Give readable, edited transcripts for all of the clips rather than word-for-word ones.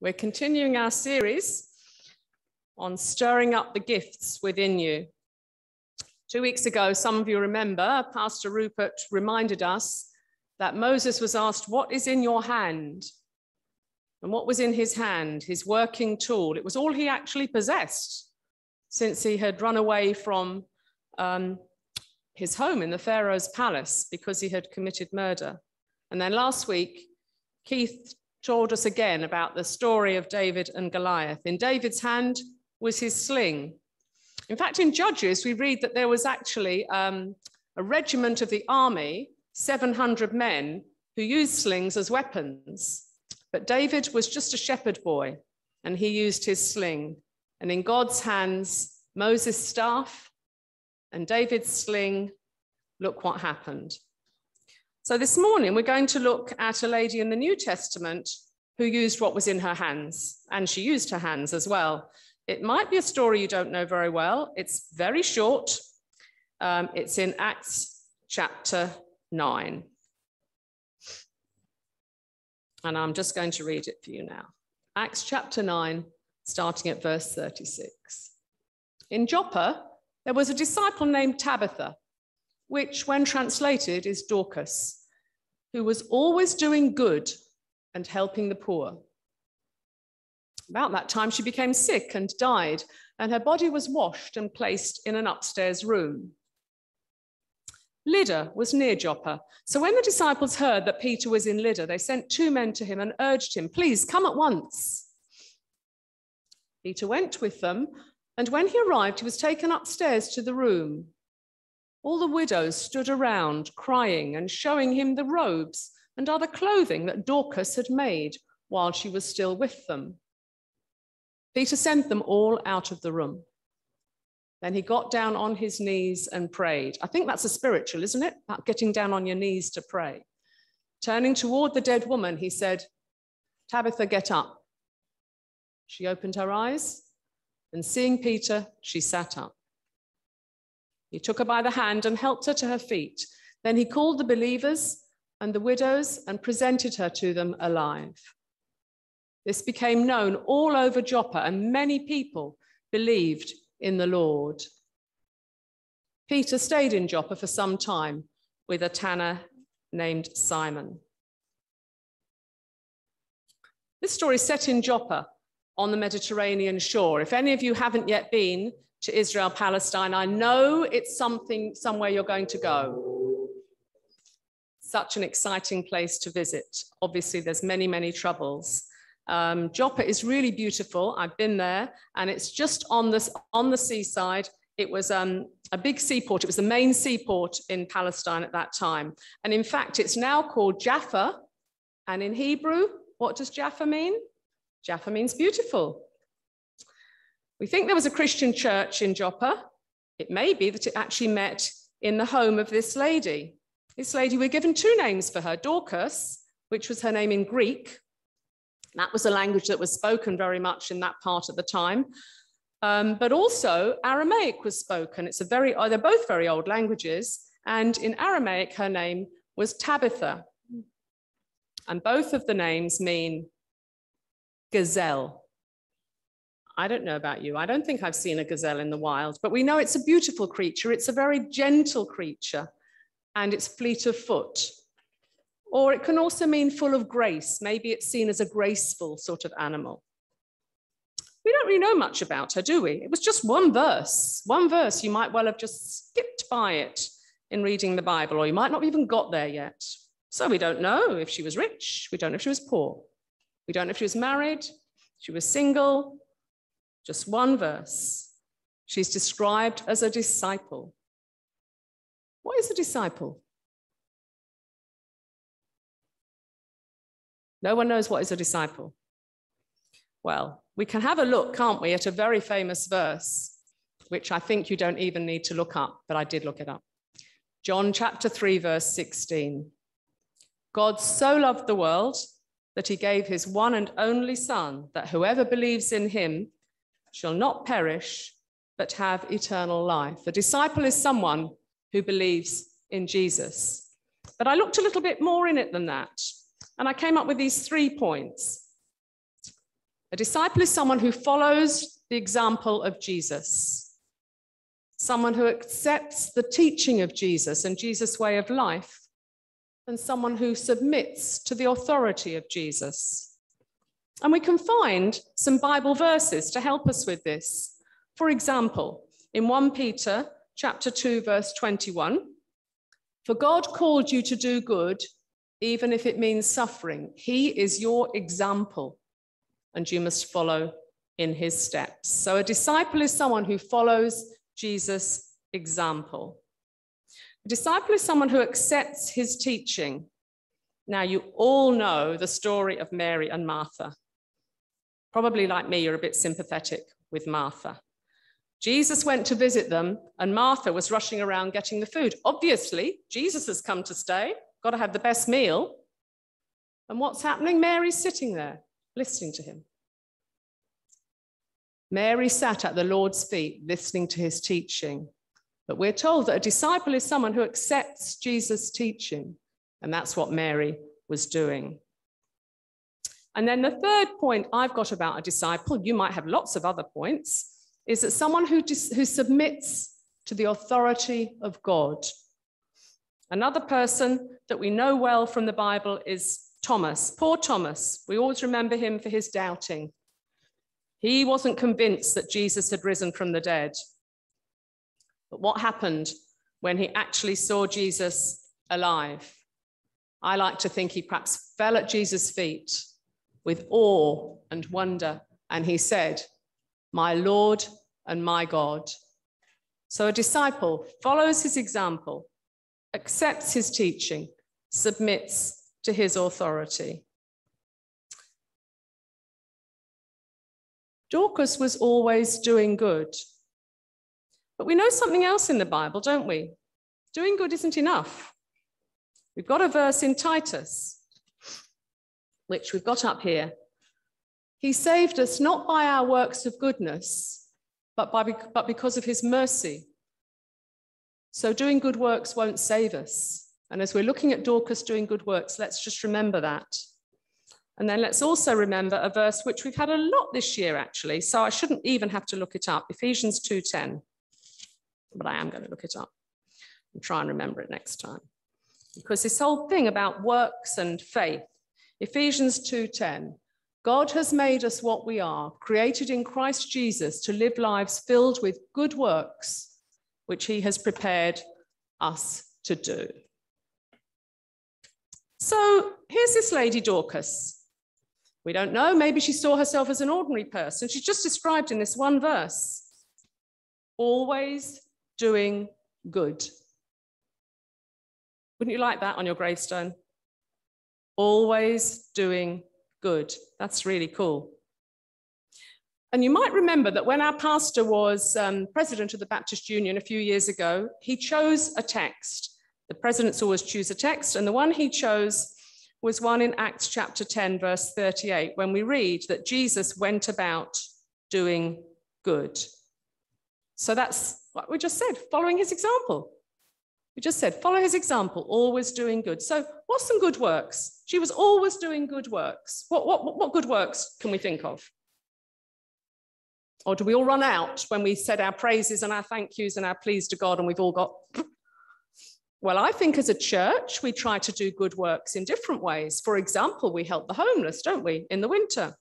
We're continuing our series on stirring up the gifts within you. 2 weeks ago, some of you remember, Pastor Rupert reminded us that Moses was asked, "What is in your hand?" And what was in his hand? His working tool. It was all he actually possessed since he had run away from his home in the Pharaoh's palace because he had committed murder. And then last week, Keith told us again about the story of David and Goliath. In David's hand was his sling. In fact, in Judges, we read that there was actually a regiment of the army, 700 men, who used slings as weapons. But David was just a shepherd boy, and he used his sling. And in God's hands, Moses' staff and David's sling, look what happened. So this morning, we're going to look at a lady in the New Testament who used what was in her hands, and she used her hands as well. It might be a story you don't know very well. It's very short. It's in Acts chapter 9. And I'm just going to read it for you now. Acts chapter 9, starting at verse 36. In Joppa, there was a disciple named Tabitha, which when translated is Dorcas, who was always doing good and helping the poor. About that time, she became sick and died, and her body was washed and placed in an upstairs room. Lydda was near Joppa, so when the disciples heard that Peter was in Lydda, they sent 2 men to him and urged him, "Please come at once." Peter went with them, and when he arrived, he was taken upstairs to the room. All the widows stood around, crying and showing him the robes and other clothing that Dorcas had made while she was still with them. Peter sent them all out of the room. Then he got down on his knees and prayed. I think that's a spiritual, isn't it? About getting down on your knees to pray. Turning toward the dead woman, he said, "Tabitha, get up." She opened her eyes, and seeing Peter, she sat up. He took her by the hand and helped her to her feet. Then he called the believers and the widows and presented her to them alive. This became known all over Joppa, and many people believed in the Lord. Peter stayed in Joppa for some time with a tanner named Simon. This story is set in Joppa on the Mediterranean shore. If any of you haven't yet been to Israel, Palestine, I know it's somewhere you're going to go. Such an exciting place to visit. Obviously, there's many, many troubles. Joppa is really beautiful. I've been there, and it's just on the seaside. It was a big seaport. It was the main seaport in Palestine at that time. And in fact, it's now called Jaffa. And in Hebrew, what does Jaffa mean? Jaffa means beautiful. We think there was a Christian church in Joppa. It may be that it actually met in the home of this lady. This lady, we're given 2 names for her. Dorcas, which was her name in Greek. That was a language that was spoken very much in that part at the time. But also Aramaic was spoken. They're both very old languages. And in Aramaic, her name was Tabitha. And both of the names mean gazelle. I don't know about you. I don't think I've seen a gazelle in the wild, but we know it's a beautiful creature. It's a very gentle creature, and it's fleet of foot. Or it can also mean full of grace. Maybe it's seen as a graceful sort of animal. We don't really know much about her, do we? It was just one verse. One verse. You might well have just skipped by it in reading the Bible, or you might not have even got there yet. So we don't know if she was rich. We don't know if she was poor. We don't know if she was married, she was single. Just one verse. She's described as a disciple. What is a disciple? No one knows what is a disciple. Well, we can have a look, can't we, at a very famous verse, which I think you don't even need to look up, but I did look it up. John chapter 3, verse 16. God so loved the world that he gave his one and only Son, that whoever believes in him shall not perish, but have eternal life. A disciple is someone who believes in Jesus. But I looked a little bit more in it than that, and I came up with these 3 points. A disciple is someone who follows the example of Jesus, someone who accepts the teaching of Jesus and Jesus' way of life, and someone who submits to the authority of Jesus. And we can find some Bible verses to help us with this. For example, in 1 Peter chapter 2, verse 21, "For God called you to do good, even if it means suffering. He is your example, and you must follow in his steps." So a disciple is someone who follows Jesus' example. A disciple is someone who accepts his teaching. Now, you all know the story of Mary and Martha. Probably like me, you're a bit sympathetic with Martha. Jesus went to visit them, and Martha was rushing around getting the food. Obviously, Jesus has come to stay, got to have the best meal. And what's happening? Mary's sitting there, listening to him. Mary sat at the Lord's feet, listening to his teaching. But we're told that a disciple is someone who accepts Jesus' teaching, and that's what Mary was doing. And then the third point I've got about a disciple, you might have lots of other points, is that someone who submits to the authority of God. Another person that we know well from the Bible is Thomas. Poor Thomas. We always remember him for his doubting. He wasn't convinced that Jesus had risen from the dead. But what happened when he actually saw Jesus alive? I like to think he perhaps fell at Jesus' feet with awe and wonder, and he said, "My Lord and my God." So a disciple follows his example, accepts his teaching, submits to his authority. Dorcas was always doing good. But we know something else in the Bible, don't we? Doing good isn't enough. We've got a verse in Titus, which we've got up here. "He saved us not by our works of goodness, but because of his mercy." So doing good works won't save us. And as we're looking at Dorcas doing good works, let's just remember that. And then let's also remember a verse which we've had a lot this year, actually, so I shouldn't even have to look it up, Ephesians 2:10. But I am going to look it up and try and remember it next time. Because this whole thing about works and faith, Ephesians 2:10, "God has made us what we are, created in Christ Jesus to live lives filled with good works, which he has prepared us to do." So here's this lady Dorcas. We don't know, maybe she saw herself as an ordinary person. She's just described in this one verse. Always doing good. Wouldn't you like that on your gravestone? Always doing good. That's really cool. And you might remember that when our pastor was president of the Baptist Union a few years ago, he chose a text. The presidents always choose a text, and the one he chose was one in Acts chapter 10, verse 38, when we read that Jesus went about doing good. So that's what we just said, following his example. We just said, follow his example, always doing good. So what's some good works? She was always doing good works. What good works can we think of? Or do we all run out when we said our praises and our thank yous and our pleas to God and we've all got... Well, I think as a church, we try to do good works in different ways. For example, we help the homeless, don't we, in the winter?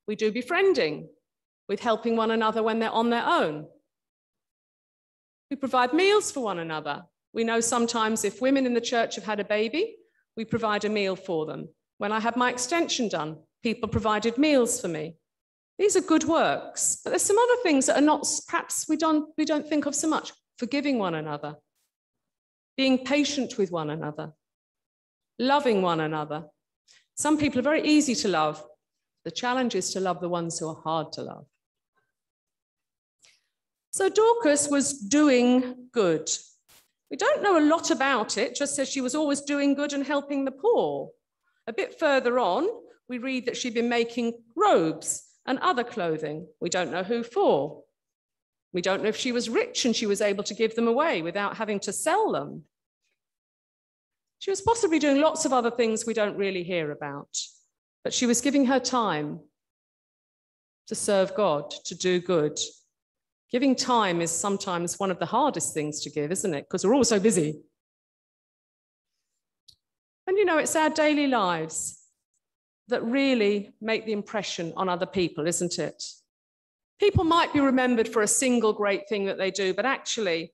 We do befriending with helping one another when they're on their own. We provide meals for one another. We know sometimes if women in the church have had a baby, we provide a meal for them. When I had my extension done, people provided meals for me. These are good works, but there's some other things that are not, perhaps we don't think of so much. Forgiving one another, being patient with one another, loving one another. Some people are very easy to love. The challenge is to love the ones who are hard to love. So Dorcas was doing good. We don't know a lot about it, just says she was always doing good and helping the poor. A bit further on, we read that she'd been making robes and other clothing. We don't know who for. We don't know if she was rich and she was able to give them away without having to sell them. She was possibly doing lots of other things we don't really hear about, but she was giving her time to serve God, to do good. Giving time is sometimes one of the hardest things to give, isn't it? Because we're all so busy. And you know, it's our daily lives that really make the impression on other people, isn't it? People might be remembered for a single great thing that they do, but actually,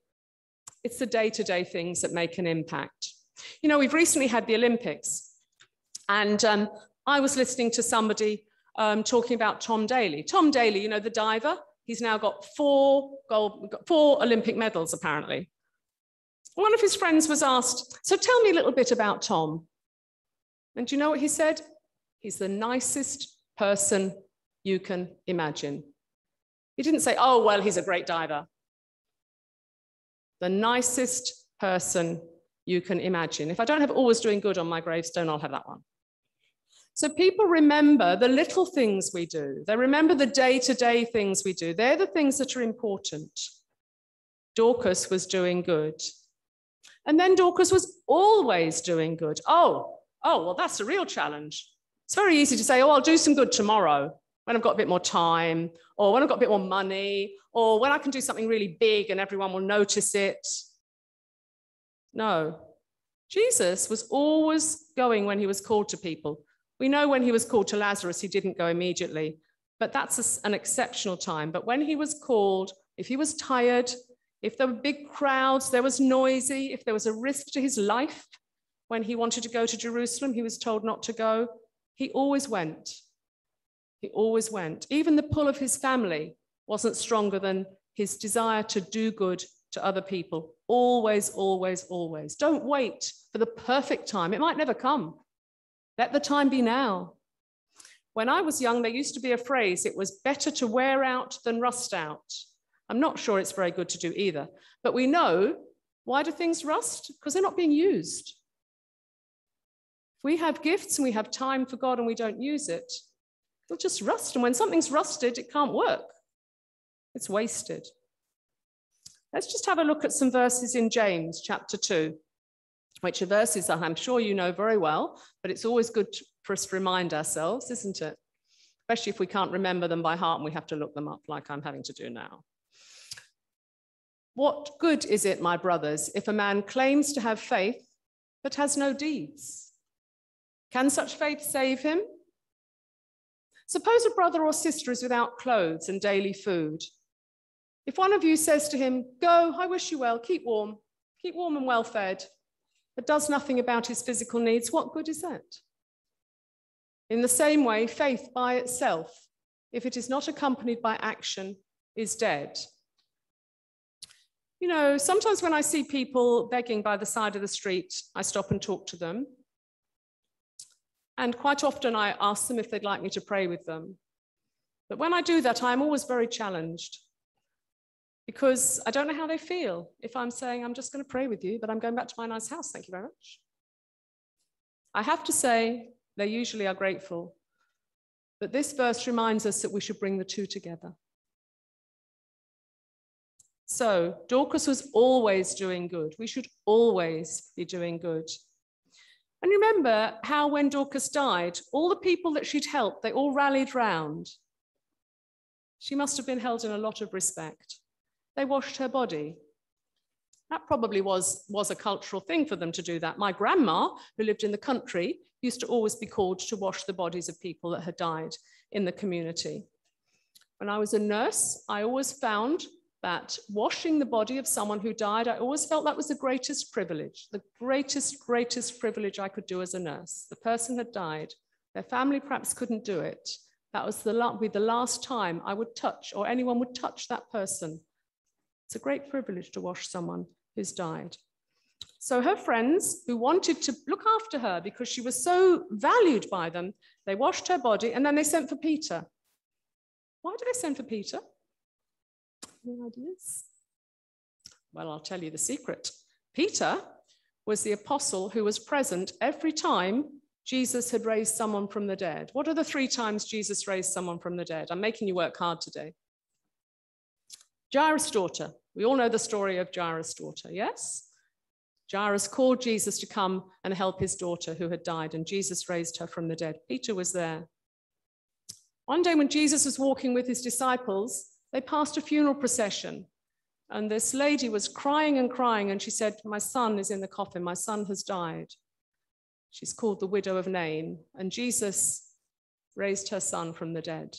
it's the day-to-day things that make an impact. You know, we've recently had the Olympics, and I was listening to somebody talking about Tom Daley. Tom Daley, you know, the diver, he's now got four Olympic medals, apparently. One of his friends was asked, so tell me a little bit about Tom. And do you know what he said? He's the nicest person you can imagine. He didn't say, oh, well, he's a great diver. The nicest person you can imagine. If I don't have always doing good on my gravestone, I'll have that one. So people remember the little things we do. They remember the day-to-day things we do. They're the things that are important. Dorcas was doing good. And then Dorcas was always doing good. Oh, well, that's a real challenge. It's very easy to say, oh, I'll do some good tomorrow when I've got a bit more time, or when I've got a bit more money, or when I can do something really big and everyone will notice it. No, Jesus was always going when he was called to people. We know when he was called to Lazarus, he didn't go immediately, but that's an exceptional time. But when he was called, if he was tired, if there were big crowds, there was noisy, if there was a risk to his life, when he wanted to go to Jerusalem, he was told not to go. He always went. He always went. Even the pull of his family wasn't stronger than his desire to do good to other people. Always, always, always. Don't wait for the perfect time. It might never come. Let the time be now. When I was young, there used to be a phrase, it was better to wear out than rust out. I'm not sure it's very good to do either. But we know, why do things rust? Because they're not being used. If we have gifts and we have time for God and we don't use it, it'll just rust. And when something's rusted, it can't work. It's wasted. Let's just have a look at some verses in James chapter 2, which are verses that I'm sure you know very well, but it's always good for us to remind ourselves, isn't it? Especially if we can't remember them by heart and we have to look them up like I'm having to do now. What good is it, my brothers, if a man claims to have faith but has no deeds? Can such faith save him? Suppose a brother or sister is without clothes and daily food. If one of you says to him, go, I wish you well, keep warm and well fed, but does nothing about his physical needs, what good is that? In the same way, faith by itself, if it is not accompanied by action, is dead. You know, sometimes when I see people begging by the side of the street, I stop and talk to them. And quite often I ask them if they'd like me to pray with them. But when I do that, I'm always very challenged because I don't know how they feel if I'm saying, I'm just going to pray with you, but I'm going back to my nice house. Thank you very much. I have to say, they usually are grateful. But this verse reminds us that we should bring the two together. So Dorcas was always doing good. We should always be doing good. And remember how when Dorcas died, all the people that she'd helped, they all rallied round. She must have been held in a lot of respect. They washed her body. That probably was a cultural thing for them to do that. My grandma, who lived in the country, used to always be called to wash the bodies of people that had died in the community. When I was a nurse, I always found that washing the body of someone who died, I always felt that was the greatest privilege privilege I could do as a nurse. The person had died. Their family perhaps couldn't do it. That was the last time I would touch, or anyone would touch that person. It's a great privilege to wash someone who's died. So her friends who wanted to look after her because she was so valued by them, they washed her body and then they sent for Peter. Why did they send for Peter? Any ideas? Well, I'll tell you the secret. Peter was the apostle who was present every time Jesus had raised someone from the dead. What are the 3 times Jesus raised someone from the dead? I'm making you work hard today. Jairus' daughter. We all know the story of Jairus' daughter, yes? Jairus called Jesus to come and help his daughter who had died, and Jesus raised her from the dead. Peter was there. One day when Jesus was walking with his disciples, they passed a funeral procession. And this lady was crying and crying. And she said, my son is in the coffin. My son has died. She's called the widow of Nain. And Jesus raised her son from the dead.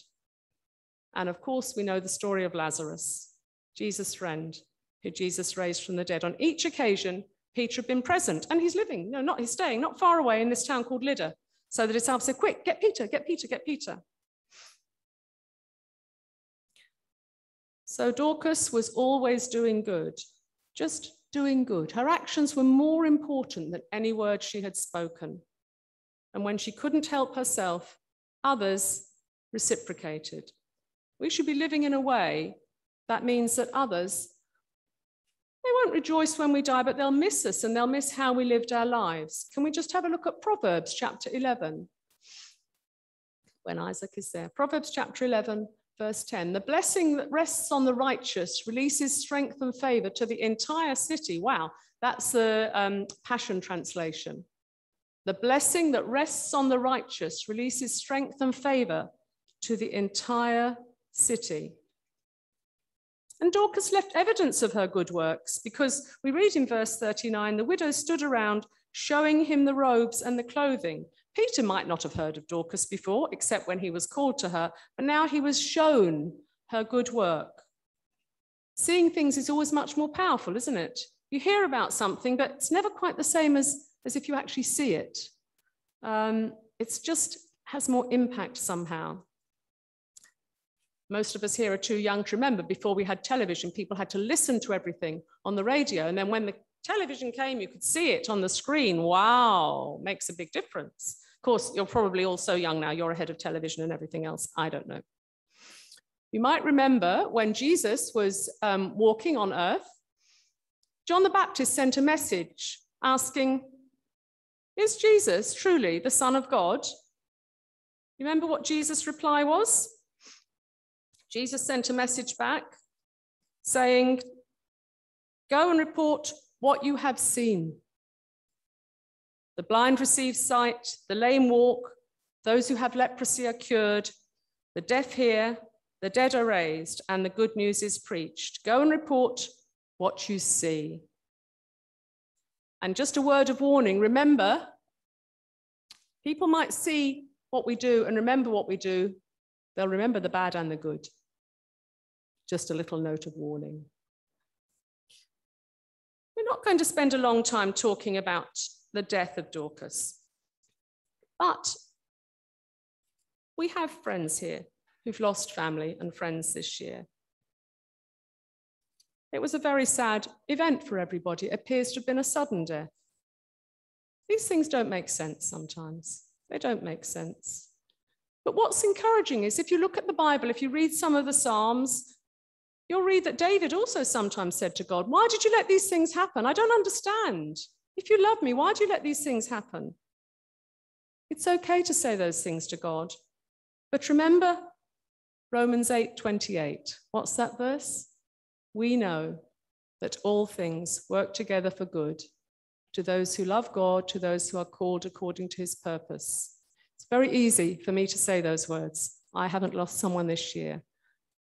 And of course, we know the story of Lazarus, Jesus' friend, who Jesus raised from the dead. On each occasion, Peter had been present. And he's living, he's staying not far away in this town called Lydda. So the disciples said, quick, get Peter, get Peter, get Peter. So Dorcas was always doing good, just doing good. Her actions were more important than any words she had spoken. And when she couldn't help herself, others reciprocated. We should be living in a way that means that others, they won't rejoice when we die, but they'll miss us and they'll miss how we lived our lives. Can we just have a look at Proverbs chapter 11? When Isaac is there. Proverbs chapter 11. Verse 10, the blessing that rests on the righteous releases strength and favor to the entire city. Wow, that's the Passion Translation. The blessing that rests on the righteous releases strength and favor to the entire city. And Dorcas left evidence of her good works because we read in verse 39, the widow stood around showing him the robes and the clothing. Peter might not have heard of Dorcas before, except when he was called to her, but now he was shown her good work. Seeing things is always much more powerful, isn't it? You hear about something, but it's never quite the same as if you actually see it. It's just has more impact somehow. Most of us here are too young to remember, before we had television, people had to listen to everything on the radio. And then when the television came, you could see it on the screen. Wow, makes a big difference. Of course, you're probably all so young now, you're ahead of television and everything else. I don't know. You might remember when Jesus was walking on earth, John the Baptist sent a message asking, is Jesus truly the Son of God? You remember what Jesus' reply was? Jesus sent a message back saying, go and report what you have seen. The blind receive sight, the lame walk, those who have leprosy are cured, the deaf hear, the dead are raised, and the good news is preached. Go and report what you see. And just a word of warning, remember, people might see what we do and remember what we do. They'll remember the bad and the good. Just a little note of warning. We're not going to spend a long time talking about the death of Dorcas, but we have friends here who've lost family and friends this year. It was a very sad event for everybody. It appears to have been a sudden death. These things don't make sense sometimes. They don't make sense. But what's encouraging is if you look at the Bible, if you read some of the Psalms, you'll read that David also sometimes said to God, why did you let these things happen? I don't understand. If you love me, why do you let these things happen? It's okay to say those things to God. But remember Romans 8:28. What's that verse? We know that all things work together for good to those who love God, to those who are called according to his purpose. It's very easy for me to say those words. I haven't lost someone this year.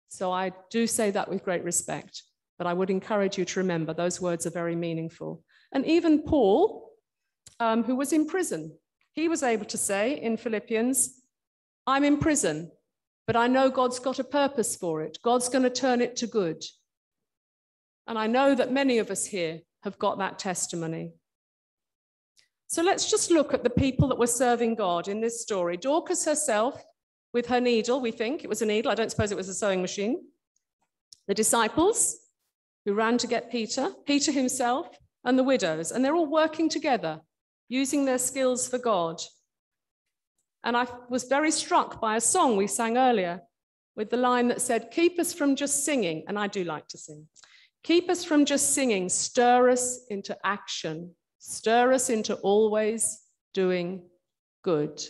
So I do say that with great respect, but I would encourage you to remember those words are very meaningful. And even Paul, who was in prison, he was able to say in Philippians, I'm in prison, but I know God's got a purpose for it. God's going to turn it to good. And I know that many of us here have got that testimony. So let's just look at the people that were serving God in this story. Dorcas herself, with her needle, we think it was a needle. I don't suppose it was a sewing machine. The disciples who ran to get Peter, Peter himself, and the widows. And they're all working together, using their skills for God. And I was very struck by a song we sang earlier with the line that said, keep us from just singing. And I do like to sing. Keep us from just singing, stir us into action. Stir us into always doing good.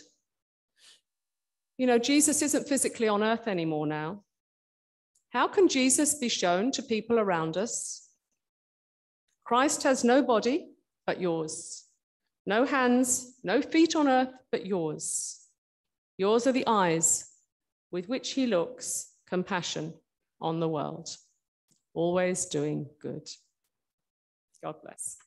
You know, Jesus isn't physically on earth anymore now. How can Jesus be shown to people around us? Christ has no body but yours, no hands, no feet on earth but yours. Yours are the eyes with which he looks compassion on the world, always doing good. God bless.